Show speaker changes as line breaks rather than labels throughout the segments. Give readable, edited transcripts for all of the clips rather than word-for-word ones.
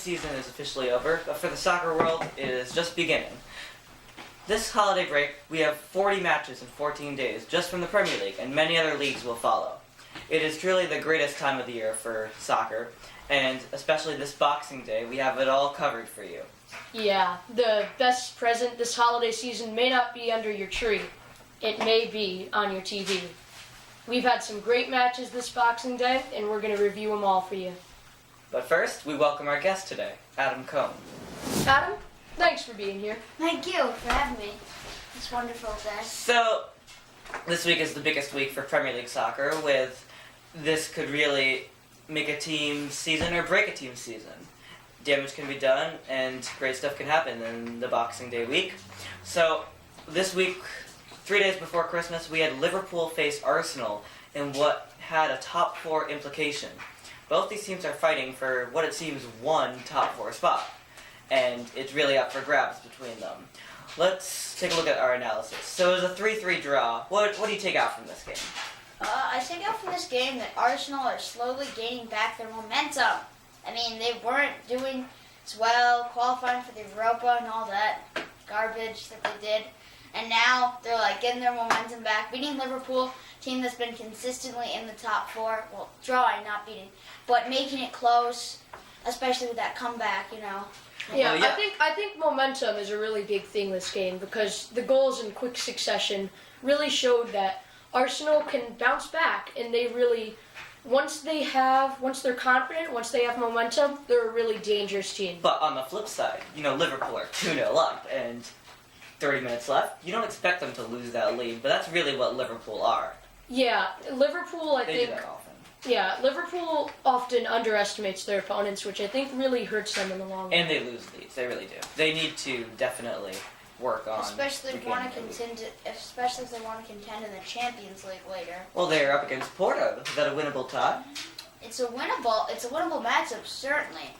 season is officially over, but for the soccer world, it is just beginning. This holiday break, we have 40 matches in 14 days, just from the Premier League, and many other leagues will follow. It is truly the greatest time of the year for soccer, and especially this Boxing Day, we have it all covered for you.
Yeah, the best present this holiday season may not be under your tree. It may be on your TV. We've had some great matches this Boxing Day, and we're going to review them all for you.
But first, we welcome our guest today, Adam Cohn.
Adam, thanks for being here.
Thank you for having me. It's wonderful day.
So, this week is the biggest week for Premier League soccer, with this could really make a team's season or break a team's season. Damage can be done, and great stuff can happen in the Boxing Day week. So, this week, 3 days before Christmas, we had Liverpool face Arsenal in what had a top four implication. Both these teams are fighting for what it seems one top four spot, and it's really up for grabs between them. Let's take a look at our analysis. So it was a 3-3 draw. What do you take out from this game?
I take out from this game that Arsenal are slowly gaining back their momentum. I mean, they weren't doing as well, qualifying for the Europa and all that garbage that they did. And now they're like getting their momentum back, beating Liverpool, team that's been consistently in the top four. Well, drawing, not beating, but making it close, especially with that comeback, you know.
Yeah,
Well, yeah.
I think momentum is a really big thing this game because the goals in quick succession really showed that Arsenal can bounce back, and they really, once they're confident, once they have momentum, they're a really dangerous team.
But on the flip side, Liverpool are 2-0 up, and 30 minutes left. You don't expect them to lose that lead, but that's really what Liverpool are.
Yeah, Liverpool, I
They
think.
do that often.
Yeah, Liverpool often underestimates their opponents, which I think really hurts them in the long run.
And they lose leads. They really do. They need to definitely work on.
Especially if they
regaining
want to
their lead.
contend in the Champions League later.
Well, they're up against Porto. Is that a winnable tie?
It's a winnable matchup, certainly,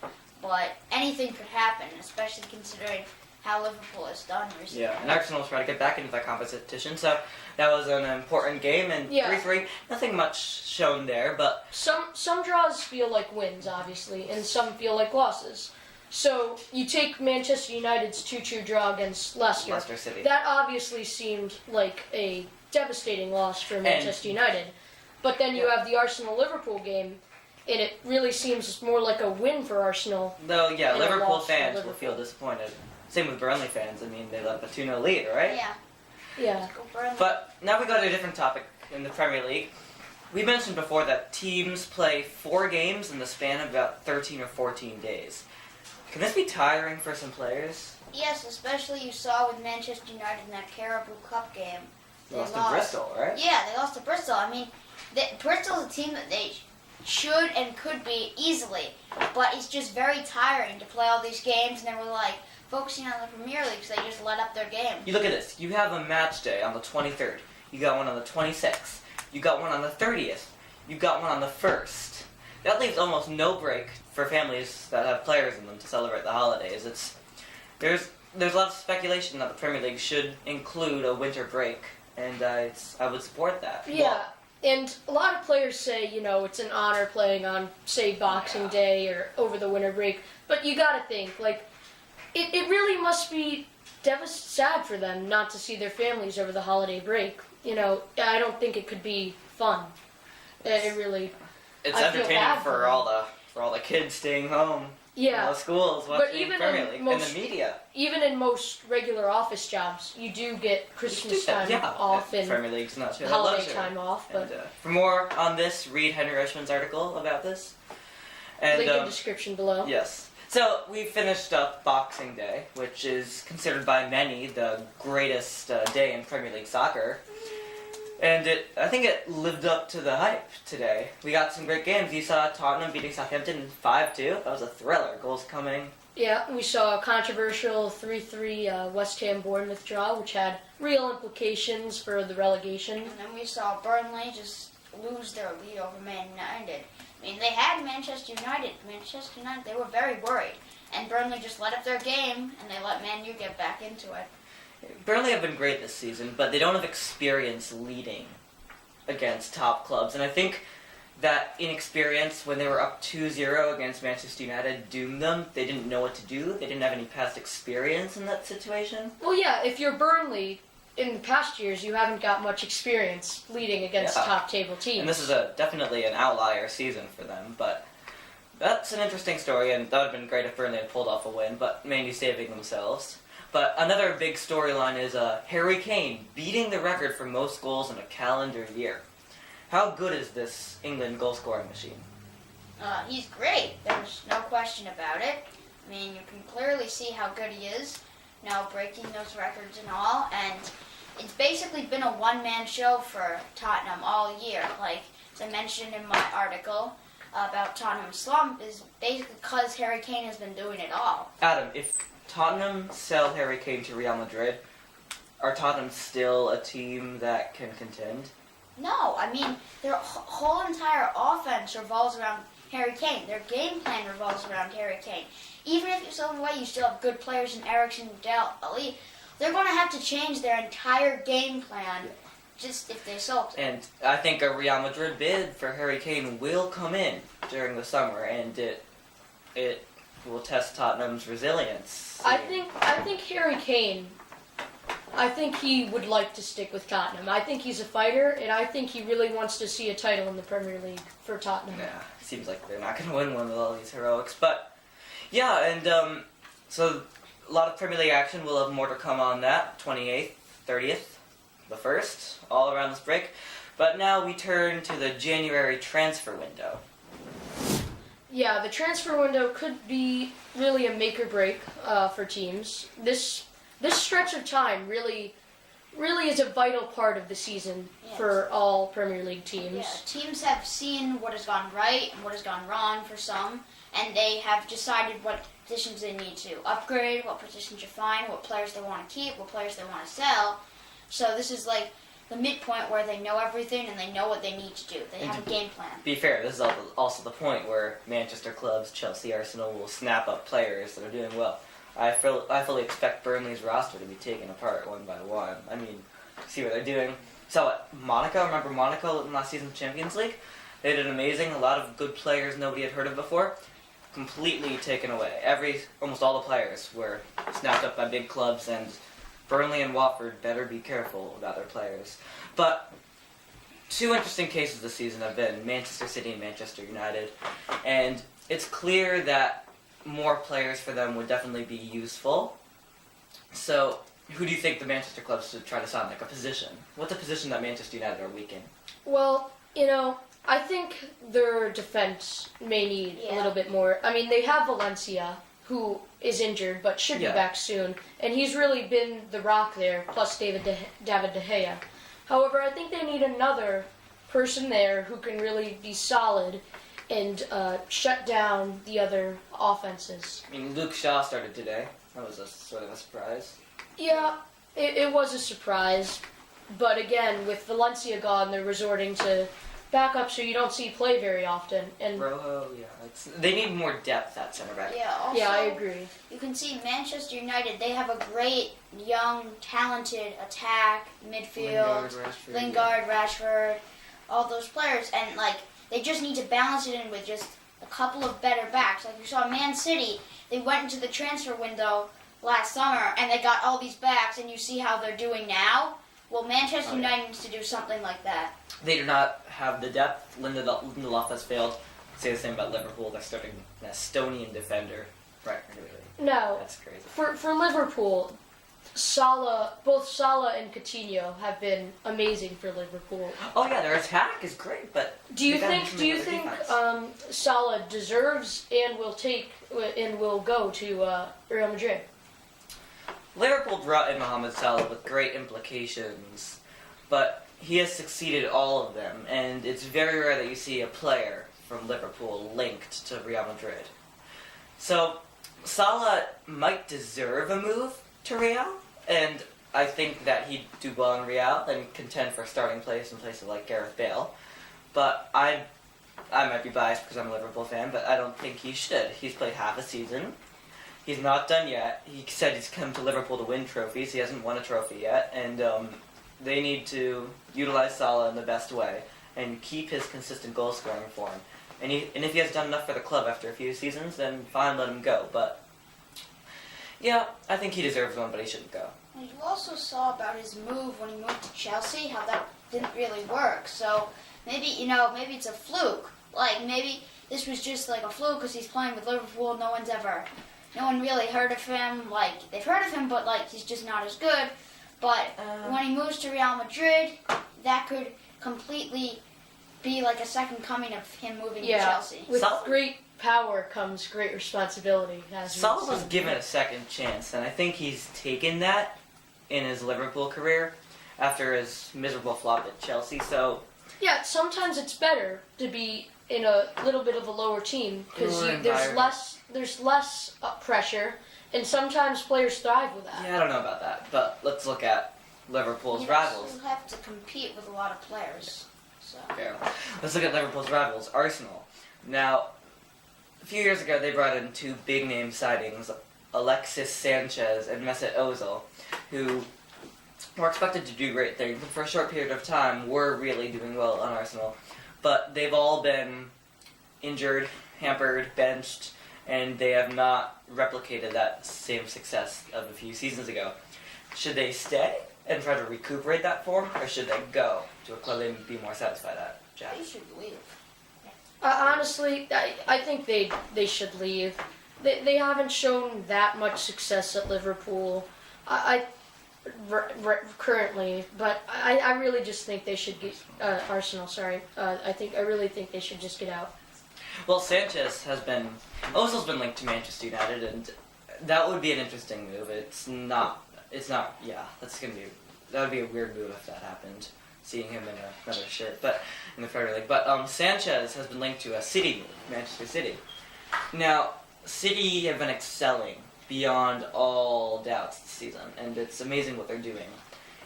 but anything could happen, especially considering how Liverpool has done recently.
Yeah, and Arsenal's trying to get back into that competition, so that was an important game, and
Yeah.
3-3, nothing much shown there, but
Some draws feel like wins, obviously, and some feel like losses. So you take Manchester United's 2-2 draw against Leicester.
City.
That obviously seemed like a devastating loss for Manchester United. But then you have the Arsenal-Liverpool game, and it really seems more like a win for Arsenal.
Though, yeah,
and a
Liverpool
loss for
fans will
Liverpool.
feel disappointed. Same with Burnley fans. I mean, they left a 2-0 lead, right?
Yeah.
Yeah.
Let's go Burnley.
But now we go to a different topic in the Premier League. We mentioned before that teams play 4 games in the span of about 13 or 14 days. Can this be tiring for some players?
Yes, especially you saw with Manchester United in that Carabao Cup game.
They lost to Bristol, right?
Yeah, they lost to Bristol. I mean, Bristol's a team that they should and could beat easily, but it's just very tiring to play all these games, and they were like focusing on the Premier League, so they just let up their game.
You look at this. You have a match day on the 23rd. You got one on the 26th. You got one on the 30th. You got one on the 1st. That leaves almost no break for families that have players in them to celebrate the holidays. There's a lot of speculation that the Premier League should include a winter break, and I would support that.
Yeah. And a lot of players say, it's an honor playing on, say, Boxing Day or over the winter break. But you gotta think, it really must be sad for them not to see their families over the holiday break. I don't think it could be fun. It really.
It's
I feel
entertaining
bad
for
for
all the kids staying home.
Yeah.
All the schools watching
even
Premier
in
League
most-
and the media.
Even in most regular office jobs, you do get Christmas time off and
Premier League's not sure.
holiday time off. But
And, for more on this, read Henry Richmond's article about this. And
link in description below.
yes. So we finished up Boxing Day, which is considered by many the greatest day in Premier League soccer. And I think it lived up to the hype today. We got some great games. You saw Tottenham beating Southampton 5-2. That was a thriller. Goals coming.
Yeah, we saw a controversial 3-3 West Ham Bournemouth draw, which had real implications for the relegation.
And then we saw Burnley just lose their lead over Man United. I mean, they had Manchester United. They were very worried. And Burnley just let up their game, and they let Man U get back into it.
Burnley have been great this season, but they don't have experience leading against top clubs. And I think that inexperience when they were up 2-0 against Manchester United doomed them. They didn't know what to do. They didn't have any past experience in that situation.
Well, yeah, if you're Burnley, in the past years, you haven't got much experience leading against top table teams.
And this is definitely an outlier season for them, but that's an interesting story, and that would have been great if Burnley had pulled off a win, but mainly saving themselves. But another big storyline is Harry Kane beating the record for most goals in a calendar year. How good is this England goal-scoring machine?
He's great. There's no question about it. I mean, you can clearly see how good he is, breaking those records and all. And it's basically been a one-man show for Tottenham all year. Like, as I mentioned in my article about Tottenham's slump, is basically because Harry Kane has been doing it all.
Adam, if Tottenham sell Harry Kane to Real Madrid, are Tottenham still a team that can contend?
No, I mean, their whole entire offense revolves around Harry Kane. Their game plan revolves around Harry Kane. Even if you sell him away, you still have good players in Eriksen, Dele Alli. They're going to have to change their entire game plan just if they sold him.
And I think a Real Madrid bid for Harry Kane will come in during the summer, and it will test Tottenham's resilience.
I think Harry Kane, I think he would like to stick with Tottenham. I think he's a fighter, and I think he really wants to see a title in the Premier League for Tottenham.
Yeah, seems like they're not going to win one with all these heroics. But, yeah, and so a lot of Premier League action. We'll have more to come on that, 28th, 30th, the 1st, all around this break. But now we turn to the January transfer window.
Yeah, the transfer window could be really a make or break for teams. This stretch of time really is a vital part of the season for all Premier League teams.
Yeah, teams have seen what has gone right and what has gone wrong for some, and they have decided what positions they need to upgrade, what positions are fine, what players they want to keep, what players they want to sell. So this is like the midpoint where they know everything and they know what they need to do. They have a game plan.
Be fair, this is also the point where Manchester clubs, Chelsea, Arsenal will snap up players that are doing well. I fully expect Burnley's roster to be taken apart one by one. I mean, see what they're doing. So, Monaco, remember Monaco in last season's Champions League? They did amazing. A lot of good players nobody had heard of before. Completely taken away. Almost all the players were snapped up by big clubs, and Burnley and Watford better be careful about their players. But two interesting cases this season have been Manchester City and Manchester United. And it's clear that more players for them would definitely be useful. So, who do you think the Manchester clubs should try to sign, like a position? What's a position that Manchester United are weak in?
Well, I think their defense may need a little bit more. I mean, they have Valencia, who is injured but should be back soon, and he's really been the rock there, plus David De Gea. However, I think they need another person there who can really be solid and shut down the other offenses.
I mean, Luke Shaw started today. That was a sort of a surprise.
Yeah, it was a surprise. But again, with Valencia gone, they're resorting to backups who you don't see play very often. And
Rojo, they need more depth at center back.
Yeah, also,
yeah, I agree.
You can see Manchester United, they have a great, young, talented attack, midfield, Lingard, Rashford, all those players, and they just need to balance it in with just a couple of better backs. Like you saw Man City, they went into the transfer window last summer and they got all these backs, and you see how they're doing now. Well, Manchester United needs to do something like that.
They do not have the depth. Lindelof has failed. Say the same about Liverpool. They're starting an Estonian defender. Right.
No.
That's crazy.
For Liverpool, both Salah and Coutinho have been amazing for Liverpool.
Oh yeah, their attack is great, but
do you think Salah deserves and will go to Real Madrid?
Liverpool brought in Mohamed Salah with great implications, but he has succeeded all of them, and it's very rare that you see a player from Liverpool linked to Real Madrid. So, Salah might deserve a move to Real, and I think that he'd do well in Real and contend for a starting place in place of Gareth Bale. But I might be biased because I'm a Liverpool fan, but I don't think he should. He's played half a season. He's not done yet. He said he's come to Liverpool to win trophies. He hasn't won a trophy yet, and they need to utilize Salah in the best way. and keep his consistent goal scoring form. And if he has done enough for the club after a few seasons, then fine, let him go. But yeah, I think he deserves one, but he shouldn't go.
You also saw about his move when he moved to Chelsea, how that didn't really work. So maybe it's a fluke. Like maybe this was just like a fluke because he's playing with Liverpool. No one really heard of him. Like they've heard of him, but like he's just not as good. But when he moves to Real Madrid, that could completely be like a second coming of him moving to Chelsea.
With great power comes great responsibility.
Salah was given a second chance, and I think he's taken that in his Liverpool career after his miserable flop at Chelsea. So
yeah, sometimes it's better to be in a little bit of a lower team because there's less pressure, and sometimes players thrive with that.
Yeah, I don't know about that, but let's look at Liverpool's rivals.
You have to compete with a lot of players. So.
Okay. Let's look at Liverpool's rivals, Arsenal. Now, a few years ago, they brought in two big-name signings, Alexis Sanchez and Mesut Ozil, who were expected to do great things, but for a short period of time were really doing well on Arsenal. But they've all been injured, hampered, benched, and they have not replicated that same success of a few seasons ago. Should they stay and try to recuperate that form, or should they go to a club they'd be more satisfied at? Jack?
They should leave.
Honestly, I think they should leave. They haven't shown that much success at Liverpool. Currently, but I really just think they should get Arsenal. Sorry, I really think they should just get out.
Well, Ozil's been linked to Manchester United, and that would be an interesting move. It's not. Yeah, that would be a weird move if that happened. Seeing him in another shirt, but in the Premier League. But Sanchez has been linked to a City move, Manchester City. Now, City have been excelling beyond all doubts this season, and it's amazing what they're doing.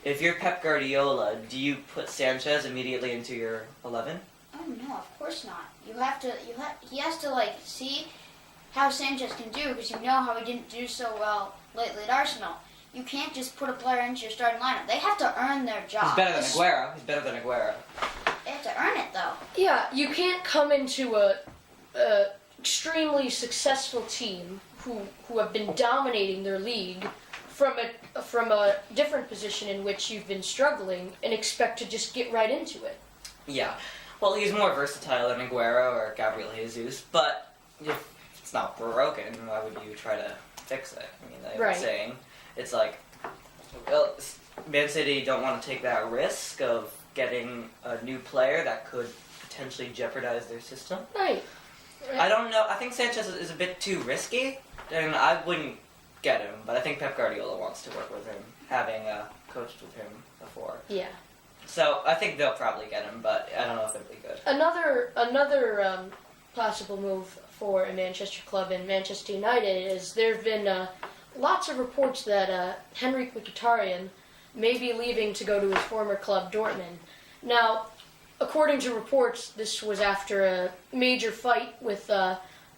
If you're Pep Guardiola, do you put Sanchez immediately into your 11?
Oh no, of course not. He has to like see how Sanchez can do because you know how he didn't do so well lately at Arsenal. You can't just put a player into your starting lineup. They have to earn their job.
He's better than Aguero.
They have to earn it though.
Yeah, you can't come into a extremely successful team who have been dominating their league from a different position in which you've been struggling and expect to just get right into it.
Yeah. Well, he's more versatile than Aguero or Gabriel Jesus, but if it's not broken, why would you try to fix it? I mean, like I'm saying, it's like, well, Man City don't want to take that risk of getting a new player that could potentially jeopardize their system.
Right.
I don't know. I think Sanchez is a bit too risky, and I wouldn't get him, but I think Pep Guardiola wants to work with him, having coached with him before.
Yeah.
So I think they'll probably get him, but I don't know if it'll be good.
Another possible move for a Manchester club in Manchester United is there have been lots of reports that Henrik Mkhitaryan may be leaving to go to his former club Dortmund. Now, according to reports, this was after a major fight with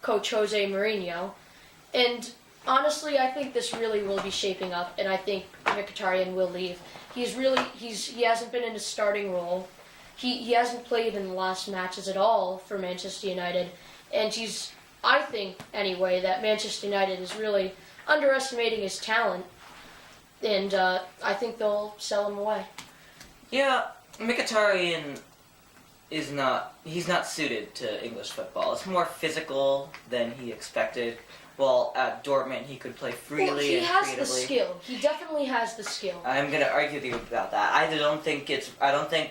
coach Jose Mourinho, and honestly, I think this really will be shaping up, and I think Mkhitaryan will leave. He hasn't been in a starting role. He hasn't played in the last matches at all for Manchester United, and I think anyway that Manchester United is really underestimating his talent, and I think they'll sell him away.
Yeah, Mkhitaryan he's not suited to English football. It's more physical than he expected. Well, at Dortmund, he could play freely and creatively.
He has the skill. He definitely has the skill.
I'm going to argue with you about that. I don't think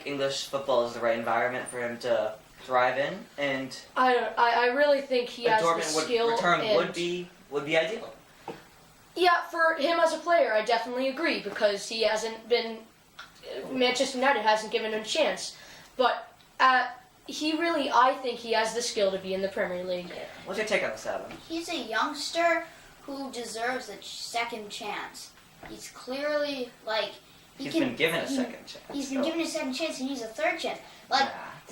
English football is the right environment for him to thrive in, and
I really think he has
Dortmund
the skill.
Return would be ideal.
Yeah, for him as a player, I definitely agree because he hasn't been. Manchester United hasn't given him a chance, but I think he has the skill to be in the Premier League.
Yeah. What's your take on this, Adam?
He's a youngster who deserves a second chance. He's clearly
he's been given a second chance.
He's been given a second chance. He needs a third chance.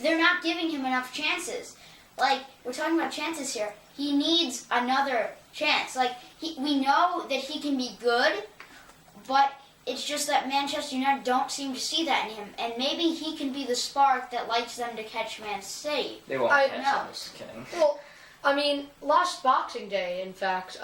They're not giving him enough chances. We're talking about chances here. He needs another chance. We know that he can be good, but it's just that Manchester United don't seem to see that in him, and maybe he can be the spark that lights them to catch Man City.
They won't
I
catch
know.
them, just kidding.
Well, I mean, last Boxing Day, in fact,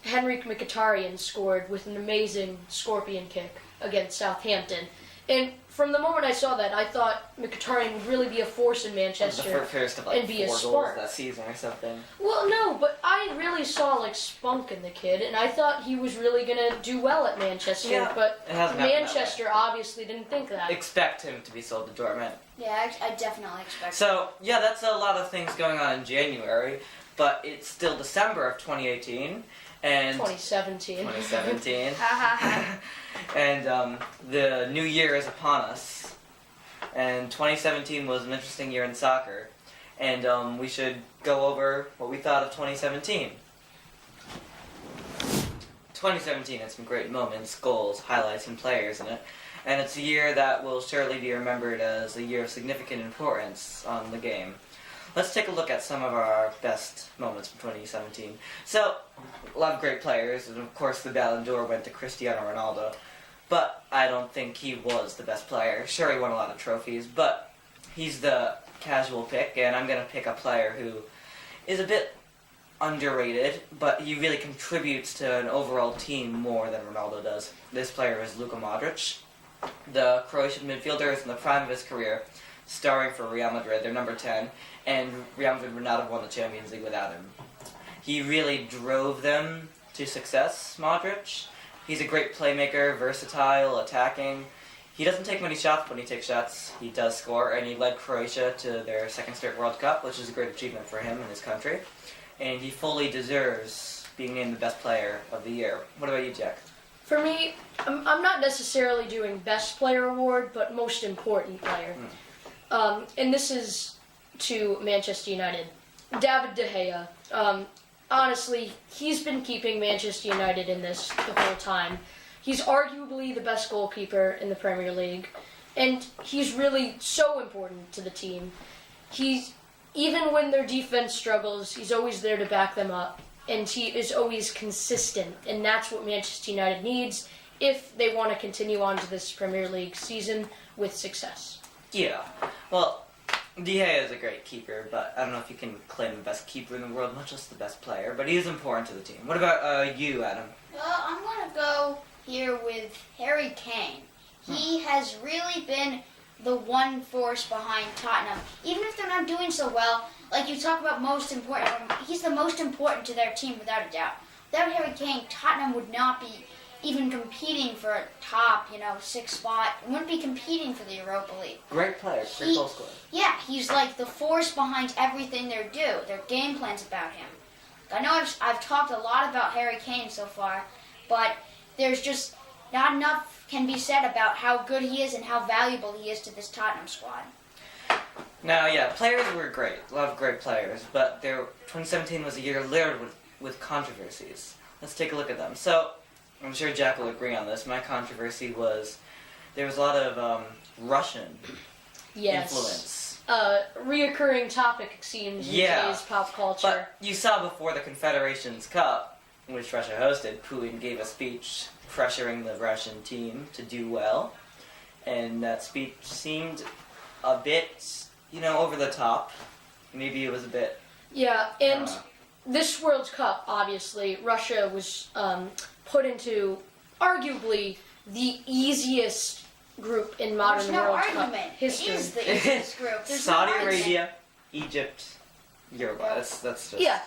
Henrik Mkhitaryan scored with an amazing scorpion kick against Southampton. And from the moment I saw that, I thought Mkhitaryan would really be a force in
The
Manchester.
first of like
and be a
4 goals
spark.
that season or something.
Well, no, but I really saw like spunk in the kid, and I thought he was really gonna do well at Manchester.
Yeah,
but
it hasn't happened that
Manchester obviously didn't think that.
Expect him to be sold to Dortmund.
Yeah, I definitely expect.
So, yeah, that's a lot of things going on in January, but it's still December of 2018, and
2017.
2017, and the new year is upon us, and 2017 was an interesting year in soccer, and we should go over what we thought of 2017. 2017 had some great moments, goals, highlights, and players in it. And it's a year that will surely be remembered as a year of significant importance on the game. Let's take a look at some of our best moments from 2017. So, a lot of great players, and of course the Ballon d'Or went to Cristiano Ronaldo. But I don't think he was the best player. Sure, he won a lot of trophies, but he's the casual pick, and I'm going to pick a player who is a bit underrated, but he really contributes to an overall team more than Ronaldo does. This player is Luka Modric. The Croatian midfielder is in the prime of his career, starring for Real Madrid. They're number 10, and Real Madrid would not have won the Champions League without him. He really drove them to success, Modric. He's a great playmaker, versatile, attacking. He doesn't take many shots, but when he takes shots, he does score, and he led Croatia to their second straight World Cup, which is a great achievement for him and his country. And he fully deserves being named the best player of the year. What about you, Jack?
For me, I'm not necessarily doing best player award, but most important player. And this is to Manchester United. David De Gea. Honestly, he's been keeping Manchester United in this the whole time. He's arguably the best goalkeeper in the Premier League, and he's really so important to the team. Even when their defense struggles, he's always there to back them up. And he is always consistent, and that's what Manchester United needs if they want to continue on to this Premier League season with success.
Yeah. Well, De Gea is a great keeper, but I don't know if you can claim the best keeper in the world, not just the best player, but he is important to the team. What about you, Adam?
Well, I'm going to go here with Harry Kane. He has really been the one force behind Tottenham. Even if they're not doing so well, like you talk about most important, he's the most important to their team without a doubt. Without Harry Kane, Tottenham would not be even competing for a top, 6th spot. Wouldn't be competing for the Europa League.
Great player, great goal scorer.
Yeah, he's like the force behind everything they do. Their game plan's about him. I know I've talked a lot about Harry Kane so far, but there's just not enough can be said about how good he is and how valuable he is to this Tottenham squad.
Now, yeah, players were great. A lot of great players, but 2017 was a year littered with controversies. Let's take a look at them. So, I'm sure Jack will agree on this. My controversy was there was a lot of Russian influence.
Reoccurring topic, it seems, in today's pop culture.
But you saw before the Confederations Cup, which Russia hosted, Putin gave a speech pressuring the Russian team to do well. And that speech seemed a bit, over the top. Maybe it was a bit...
Yeah, and this World Cup, obviously, Russia was put into arguably the easiest group in modern World Cup history.
It is the easiest group. There's
Saudi
no argument.
Arabia, Egypt, Uruguay. That's just...
Yeah.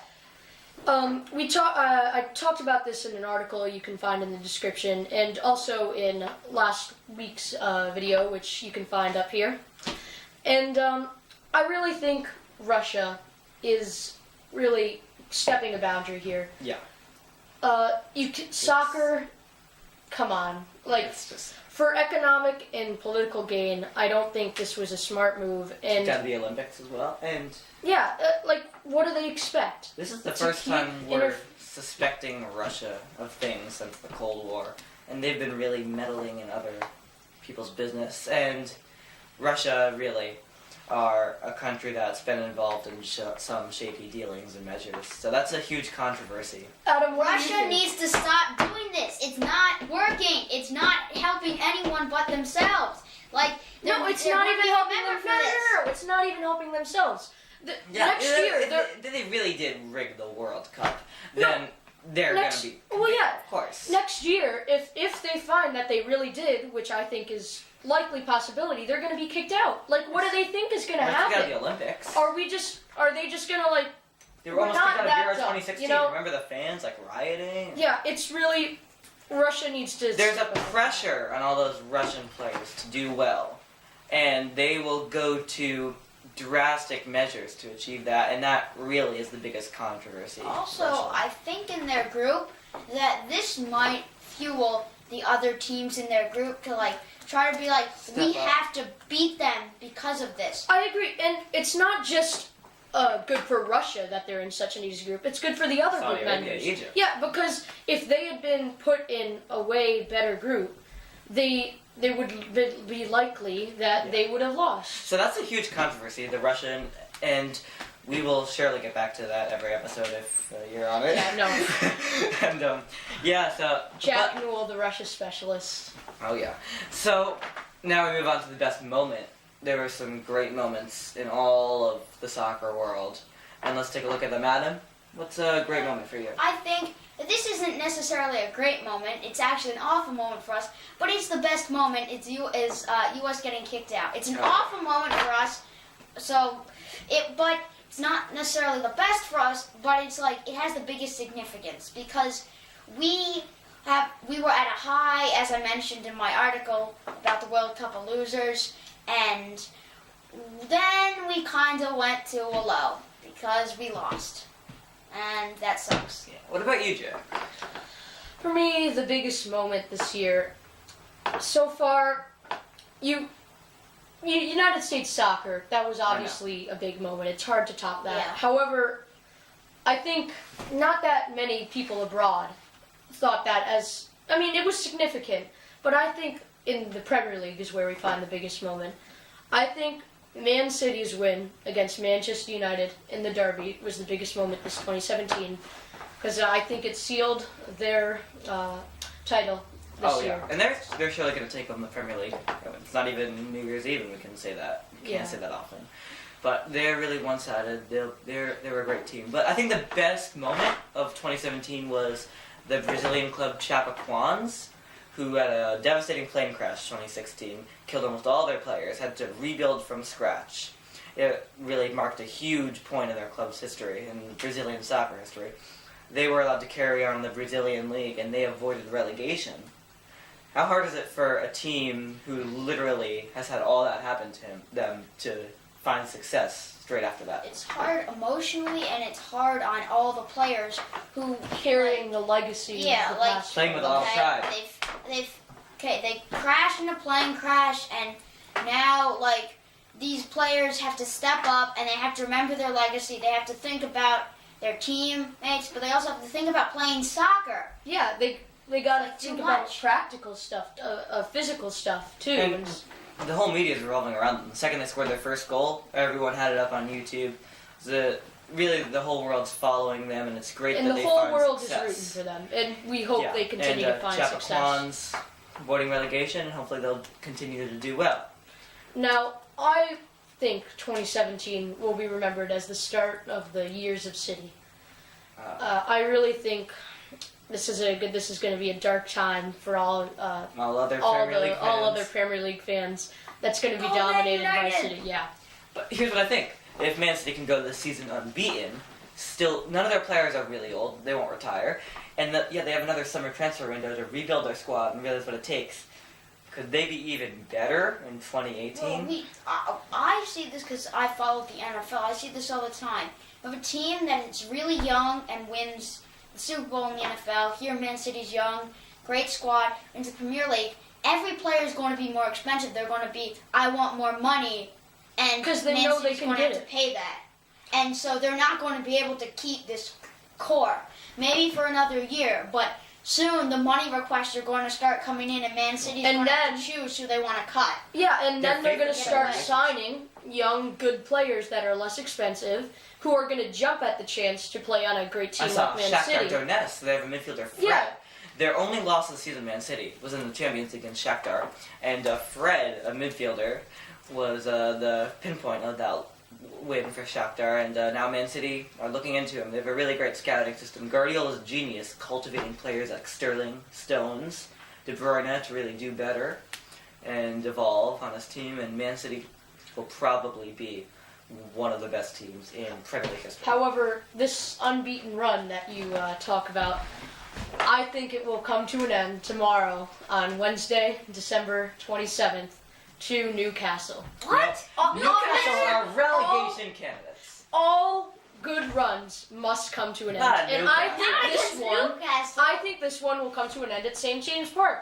I talked about this in an article you can find in the description, and also in last week's video, which you can find up here. And I really think Russia is really stepping a boundary here.
Yeah.
Soccer, come on.
It's just...
For economic and political gain, I don't think this was a smart move. And
got the Olympics as well. And
yeah, what do they expect?
this is the first time we're suspecting Russia of things since the Cold War. And they've been really meddling in other people's business. And Russia, really, are a country that's been involved in some shaky dealings and measures. So that's a huge controversy.
Adam, what do you
Russia
think?
needs to stop doing this. It's not working. It's not helping anyone but themselves. Like,
No, it's
they're
not
gonna
even
be
helping
remembered
them.
for this.
No, it's not even helping themselves. Next year,
they really did rig the World Cup.
No,
Then they're
next-
going to be.
well, yeah.
Of course.
next year, if they find that they really did, which I think is likely possibility, they're going to be kicked out. Like, what do they think is going to
It's got to
happen?
be Olympics.
Are they just going to like?
They were
we're
almost
not
kicked out of
that
Euro
dumb,
2016.
you know?
Remember the fans like rioting?
Yeah, it's really Russia needs to.
There's a
step up.
pressure on all those Russian players to do well, and they will go to drastic measures to achieve that, and that really is the biggest controversy.
Also,
Russia.
I think in their group that this might fuel the other teams in their group to like try to be like, we
Step up.
have to beat them because of this.
I agree, and it's not just good for Russia that they're in such an easy group. It's good for the other
Saudi
group
Arabia,
members.
Egypt.
Yeah, because if they had been put in a way better group, they would be likely that
Yeah.
they would have lost.
So that's a huge controversy, the Russian, and we will surely get back to that every episode if you're on it.
Yeah, no.
And yeah, so
Jack Newell, the Russia specialist.
oh yeah. So now we move on to the best moment. There were some great moments in all of the soccer world, and let's take a look at them. Adam, what's a great moment for you?
I think that this isn't necessarily a great moment. It's actually an awful moment for us, but it's the best moment. It's U.S. getting kicked out. It's an
Oh.
awful moment for us. But it's not necessarily the best for us. But it's like it has the biggest significance because we were at a high, as I mentioned in my article about the World Cup of Losers, and then we kind of went to a low because we lost, and that sucks.
Yeah. What about you, Jack?
For me, the biggest moment this year, so far, United States soccer, that was obviously a big moment. It's hard to top that.
Yeah.
However, I think not that many people abroad thought that it was significant, but I think in the Premier League is where we find the biggest moment. I think Man City's win against Manchester United in the derby was the biggest moment this 2017, because I think it sealed their title this year.
And they're surely going to take on the Premier League. It's not even New Year's Eve, and we can say that. We can't
Yeah.
say that often. But they're really one-sided. They were a great team. But I think the best moment of 2017 was the Brazilian club Chapecoense, who had a devastating plane crash in 2016, killed almost all their players, had to rebuild from scratch. It really marked a huge point in their club's history, in Brazilian soccer history. They were allowed to carry on in the Brazilian league, and they avoided relegation. How hard is it for a team who literally has had all that happen to them to find success straight after that?
It's hard emotionally, and it's hard on all the players who
Carrying the legacy
Yeah,
of the
like-
past.
Playing with all pride.
they crashed in a plane crash, and now like these players have to step up and they have to remember their legacy. They have to think about their teammates, but they also have to think about playing soccer.
Yeah, they gotta
Like, too
think about
much.
practical stuff, physical stuff too.
And the whole media is revolving around them. The second they scored their first goal, everyone had it up on YouTube. Really, the whole world's following them, and it's great
And
that
the
they
whole
find
world
success.
is rooting for them, and we hope
Yeah.
they continue
and,
to find success.
Chapecoense avoiding relegation, and hopefully they'll continue to do well.
Now, I think 2017 will be remembered as the start of the years of City. I really think this is going to be a dark time for all
Other Premier League fans.
all other Premier League fans. That's going to be
Go Man
dominated by
United!
City. Yeah.
But here's what I think. If Man City can go this season unbeaten, still, none of their players are really old. They won't retire. And they have another summer transfer window to rebuild their squad and realize what it takes. Could they be even better in 2018?
Well, I see this because I follow the NFL. I see this all the time. You have a team that is really young and wins the Super Bowl in the NFL. Here, Man City's young, great squad, into the Premier League. Every player is going to be more expensive. They're going to be, I want more money, and
'Cause they
Man
know they
City's
can
going to
get
have to
it.
pay that. And so they're not going to be able to keep this core. Maybe for another year, but soon the money requests are going to start coming in, and Man City's
And
going to have
then-
to choose who they want to cut.
Yeah, and
Their
then they're going to
favorite
start
player.
signing young, good players that are less expensive who are going to jump at the chance to play on a great team
I saw
like Man
Shakhtar
City.
Donetsk. They have a midfielder, Fred.
Yeah.
Their only loss of the season, Man City, was in the Champions League against Shakhtar. And Fred, a midfielder, was the pinpoint of that win for Shakhtar. And now Man City are looking into him. They have a really great scouting system. Guardiola's a genius, cultivating players like Sterling, Stones, De Bruyne to really do better and evolve on his team. And Man City will probably be one of the best teams in Premier League history.
However, this unbeaten run that you talk about, I think it will come to an end tomorrow on Wednesday, December 27th, to Newcastle.
What?
Newcastle are relegation candidates.
All good runs must come to an end.
Not
And
Newcastle.
I think this
Against
one
Newcastle.
I think this one will come to an end at St. James Park.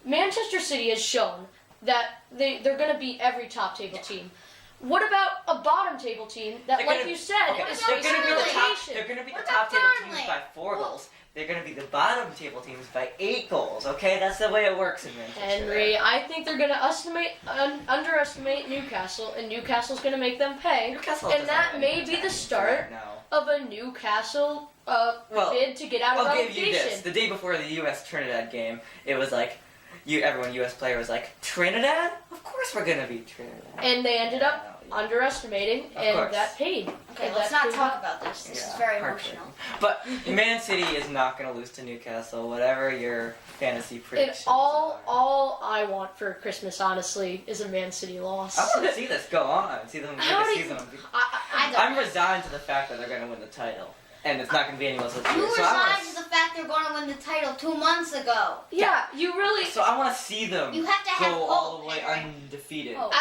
Manchester City has shown that they're going to beat every top table team. What about a bottom table team that,
They're
like
gonna-
you said,
Okay,
is
they're
facing
going to be the top.
relegation?
They're going to be the
What
top
about
table teams
Burnley?
by 4 goals. They're going to be the bottom table teams by 8 goals. Okay, that's the way it works in Manchester.
Henry, I think they're going to underestimate Newcastle, and Newcastle's going to make them pay.
Newcastle
And
doesn't
that
have
may
any
be the
talent
start
right now.
of a Newcastle
Well,
bid to get out of
I'll give
relegation.
you this. The day before the U.S. Trinidad game, it was like, everyone U.S. player was like, Trinidad? Of course we're going to beat Trinidad.
And they ended up underestimating,
Of
and
course.
that paid.
Okay,
And
let's
that
not
paid
talk
off.
about this. This is
Yeah,
very
heartbreaking.
emotional.
But Man City is not going to lose to Newcastle, whatever your fantasy
And
predictions
all
are.
I want for Christmas, honestly, is a Man City loss.
I want to see this go on. See them
How
make a
do you-
season.
I don't.
I'm resigned to the fact that they're going to win the title. And it's not going to be anyone else's
You
year.
resigned to the fact they're going to win the title 2 months ago.
Yeah, you really,
So I want to see them
You have to have
go all
hope,
the way
Henry.
undefeated.
Hope.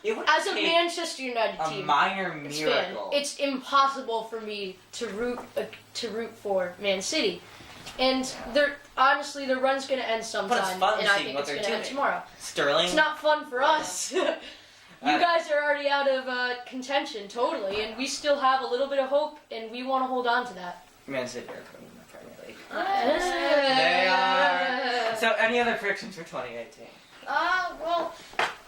It would
as a
take
Manchester United
a
team,
minor
fan,
miracle.
it's impossible for me to root for Man City. And they're honestly, the run's going to end sometime,
fun
and I
seeing
think
what
it's
they're
going to end
doing.
tomorrow.
Sterling.
It's not fun for us. You
Uh,
guys are already out of contention, totally, and we still have a little bit of hope, and we want to hold on to that.
Man City are coming in the Premier League.
They
are. So any other predictions for 2018?
Well,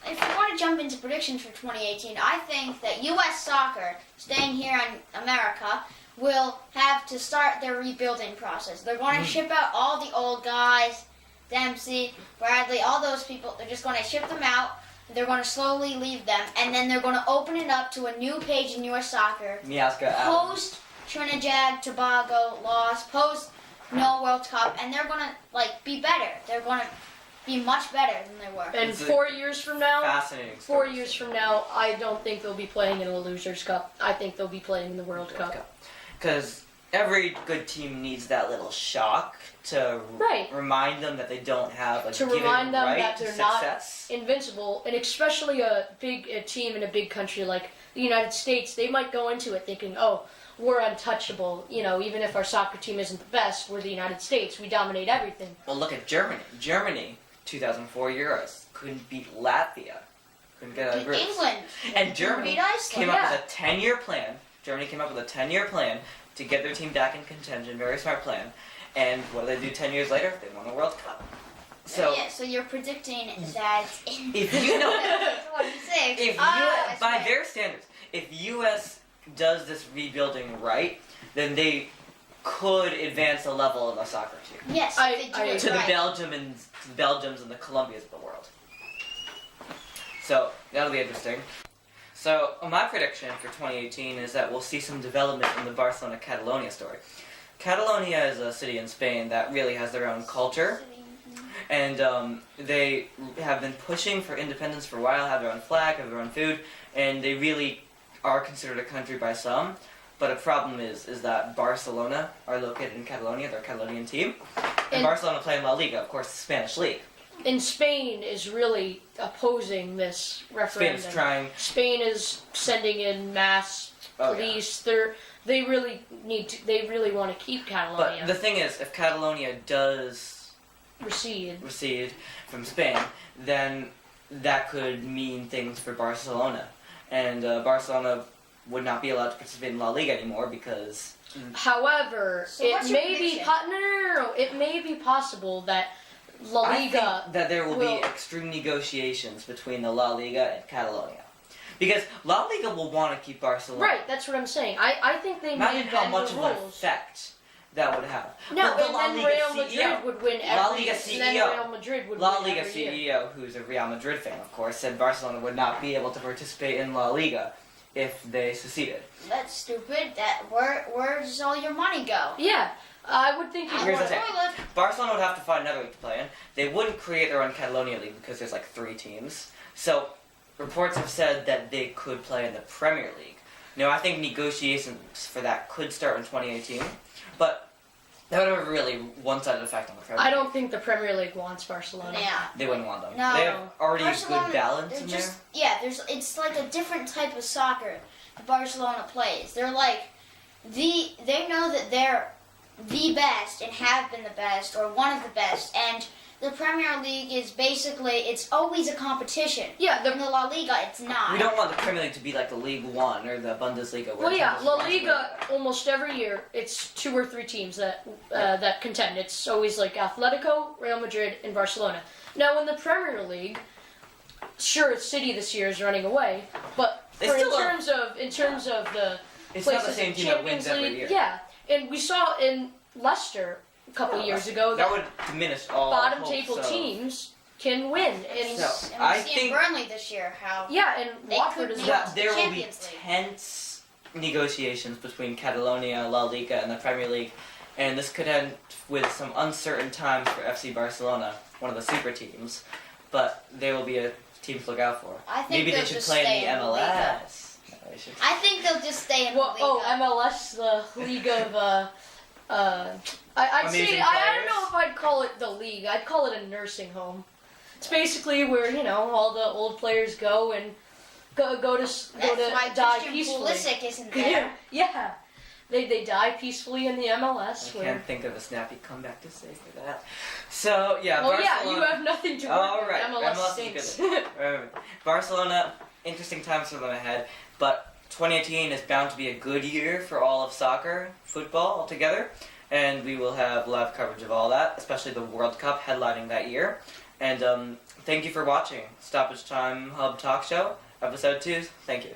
if you want to jump into predictions for 2018, I think that U.S. soccer, staying here in America, will have to start their rebuilding process. They're going to ship out all the old guys, Dempsey, Bradley, all those people. They're just going to ship them out. They're going to slowly leave them, and then they're going to open it up to a new page in U.S. soccer.
Miazga out.
Post Trinidad Tobago loss, post no World Cup, and they're going to be better. They're going to be much better than they were.
And
It's a
4 years from now,
Fascinating.
4
story.
years from now, I don't think they'll be playing in a Losers Cup. I think they'll be playing in the World Cup.
Because every good team needs that little shock to
Right.
remind them that they don't have a
To
given
remind them
right
that
to
they're not
success.
Invincible, and especially a team in a big country like the United States, they might go into it thinking, oh, we're untouchable. Even if our soccer team isn't the best, we're the United States. We dominate everything.
Well, look at Germany. Germany, 2004 Euros, couldn't beat Latvia. Couldn't get out of
In
groups.
England,
And Germany
beat Iceland.
came up
Yeah.
with a 10-year plan. Germany came up with a 10-year plan to get their team back in contention. Very smart plan. And what did they do 10 years later? They won the World Cup. So
yeah, so you're predicting that
if you know,
26.
if
that's
by
right.
their standards, if U.S. does this rebuilding right, then they could advance the level of a soccer team
Yes,
I-
if they do
I-
it
to the
right.
Belgiums and the Colombias of the world. So that'll be interesting. So my prediction for 2018 is that we'll see some development in the Barcelona-Catalonia story. Catalonia is a city in Spain that really has their own culture, and they have been pushing for independence for a while, have their own flag, have their own food, and they really are considered a country by some. But a problem is that Barcelona are located in Catalonia, they're a Catalonian team, and
And-
Barcelona play in La Liga, of course, the Spanish league.
And Spain is really opposing this referendum.
Spain's trying.
Spain is sending in mass
Oh, yeah.
police. They really need to. They really want to keep Catalonia.
But the thing is, if Catalonia does
recede.
recede from Spain, then that could mean things for Barcelona. And Barcelona would not be allowed to participate in La Liga anymore because
However,
So what's
it
your
may be
prediction?
no. It may be possible that La
I
Liga.
think that there will be extreme negotiations between the La Liga and Catalonia. Because La Liga will want to keep Barcelona.
Right, that's what I'm saying. I think they
Imagine
may
how
bend
much
the
of an
rules.
effect that would have.
No,
But the
and
La
then
Liga
Real
CEO
Madrid would win every
La Liga
and then
CEO
Real Madrid would
La
win
Liga
every year.
CEO, who's a Real Madrid fan, of course, said Barcelona would not be able to participate in La Liga if they seceded.
That's stupid. Where does all your money go?
Yeah, I would think
Here's
you'd
the
want
thing.
Toilet.
Barcelona would have to find another league to play in. They wouldn't create their own Catalonia league because there's like 3 teams. So reports have said that they could play in the Premier League. Now I think negotiations for that could start in 2018, but that would have a really one-sided effect on the Premier
I
League.
don't think the Premier League wants Barcelona.
Yeah.
They wouldn't want them.
No.
They have already a
Barcelona,
good balance
they're
in
just,
there.
Yeah, it's like a different type of soccer that Barcelona plays. They're like they know that they're the best and have been the best or one of the best, and the Premier League is basically it's always a competition.
Yeah,
In the La Liga, it's not.
We don't want the Premier League to be like the League One or the Bundesliga. Where
Well, yeah,
teams
La
runs
Liga
away.
almost every year it's 2 or 3 teams that contend. It's always like Atletico, Real Madrid, and Barcelona. Now in the Premier League, sure, City this year is running away, but
They
in
still are-
terms of the
It's not the
places
same
in
team that
Champions
wins every
League,
year.
yeah, and we saw in Leicester a couple years ago
that
that
would diminish all
bottom
hopes
table
of-
teams can win, and
So,
And
I
we see
think-
in Burnley this year how
yeah, and
They
Watford
could
as
be
well.
that there will be
Champions League.
tense negotiations between Catalonia, La Liga, and the Premier League, and this could end with some uncertain times for FC Barcelona, one of the super teams, but they will be a team to look out for.
I think
Maybe they
they'll
should
just
play
stay
in the
in La Liga.
MLS. They should-
I think they'll just stay in
Well,
La Liga.
MLS, the league of, I'd
Amazing
say, I don't
players?
know if I'd call it the league. I'd call it a nursing home. It's basically where, all the old players go and go to
That's why
die
Christian
peacefully.
Pulisic isn't there.
Yeah. They die peacefully in the MLS.
I
where,
can't think of a snappy comeback to say for that. So, yeah,
well, yeah,
Barcelona...
you have nothing to worry
All
about.
right,
MLS
MLS
stinks.
is good. Barcelona, interesting times for them ahead, but 2018 is bound to be a good year for all of soccer, football altogether, and we will have live coverage of all that, especially the World Cup headlining that year. And thank you for watching Stoppage Time Hub Talk Show, episode 2. Thank you.